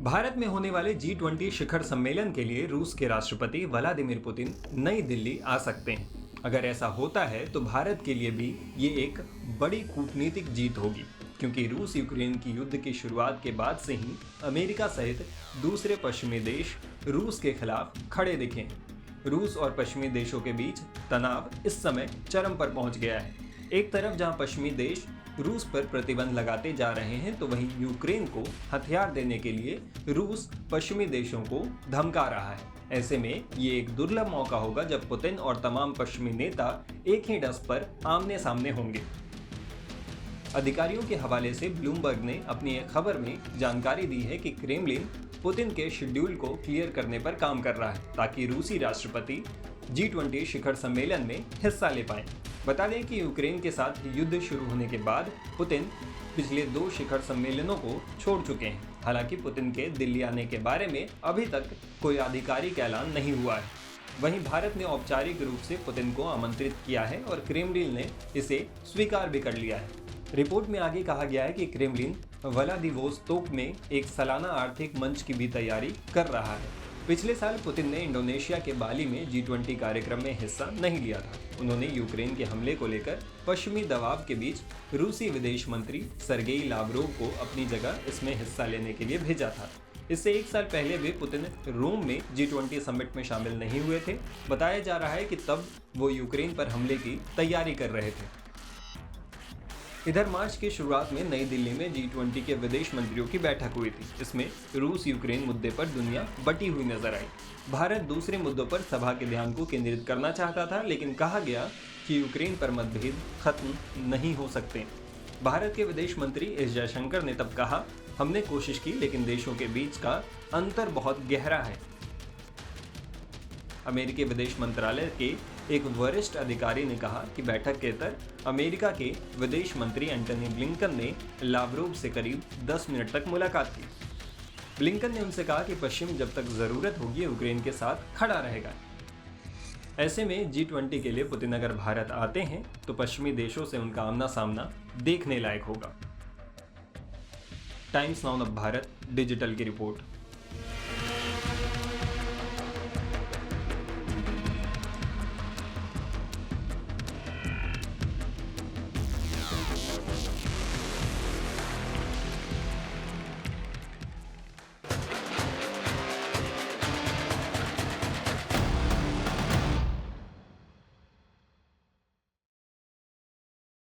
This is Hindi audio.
भारत में होने वाले G20 शिखर सम्मेलन के लिए रूस के राष्ट्रपति व्लादिमीर पुतिन नई दिल्ली आ सकते हैं। अगर ऐसा होता है तो भारत के लिए भी ये एक बड़ी कूटनीतिक जीत होगी, क्योंकि रूस यूक्रेन की युद्ध की शुरुआत के बाद से ही अमेरिका सहित दूसरे पश्चिमी देश रूस के खिलाफ खड़े दिखे हैं। रूस और पश्चिमी देशों के बीच तनाव इस समय चरम पर पहुंच गया है। एक तरफ जहां पश्चिमी देश रूस पर प्रतिबंध लगाते जा रहे हैं, तो वहीं यूक्रेन को हथियार देने के लिए रूस पश्चिमी देशों को धमका रहा है। ऐसे में ये एक दुर्लभ मौका होगा जब पुतिन और तमाम पश्चिमी नेता एक ही डस्ट पर आमने सामने होंगे। अधिकारियों के हवाले से ब्लूमबर्ग ने अपनी एक खबर में जानकारी दी है कि क्रेमलिन पुतिन के शेड्यूल को क्लियर करने पर काम कर रहा है, ताकि रूसी राष्ट्रपति G20 शिखर सम्मेलन में हिस्सा ले पाएं। बता दें कि यूक्रेन के साथ युद्ध शुरू होने के बाद पुतिन पिछले 2 शिखर सम्मेलनों को छोड़ चुके हैं। हालांकि पुतिन के दिल्ली आने के बारे में अभी तक कोई आधिकारिक ऐलान नहीं हुआ है। वहीं भारत ने औपचारिक रूप से पुतिन को आमंत्रित किया है और क्रेमलिन ने इसे स्वीकार भी कर लिया है। रिपोर्ट में आगे कहा गया है कि क्रेमलिन व्लादिवोस्तोक में एक सालाना आर्थिक मंच की भी तैयारी कर रहा है। पिछले साल पुतिन ने इंडोनेशिया के बाली में G20 कार्यक्रम में हिस्सा नहीं लिया था। उन्होंने यूक्रेन के हमले को लेकर पश्चिमी दबाव के बीच रूसी विदेश मंत्री सर्गेई लावरोव को अपनी जगह इसमें हिस्सा लेने के लिए भेजा था। इससे 1 साल पहले भी पुतिन रोम में G20 समिट में शामिल नहीं हुए थे। बताया जा रहा है कि तब वो यूक्रेन पर हमले की तैयारी कर रहे थे। इधर मार्च की शुरुआत में नई दिल्ली में G20 के विदेश मंत्रियों की बैठक हुई थी। इसमें रूस यूक्रेन मुद्दे पर दुनिया बटी हुई नजर आई। भारत दूसरे मुद्दों पर सभा के ध्यान को केंद्रित करना चाहता था, लेकिन कहा गया कि यूक्रेन पर मतभेद खत्म नहीं हो सकते। भारत के विदेश मंत्री एस जयशंकर ने तब कहा, हमने कोशिश की, लेकिन देशों के बीच का अंतर बहुत गहरा है। अमेरिकी विदेश मंत्रालय के एक वरिष्ठ अधिकारी ने कहा कि बैठक के तहत अमेरिका के विदेश मंत्री एंटनी ब्लिंकन ने लावरोव से करीब 10 मिनट तक मुलाकात की। ब्लिंकन ने उनसे कहा कि पश्चिम जब तक जरूरत होगी यूक्रेन के साथ खड़ा रहेगा। ऐसे में G20 के लिए पुतिन अगर भारत आते हैं तो पश्चिमी देशों से उनका आमना सामना देखने लायक होगा। Times now of Bharat digital की रिपोर्ट।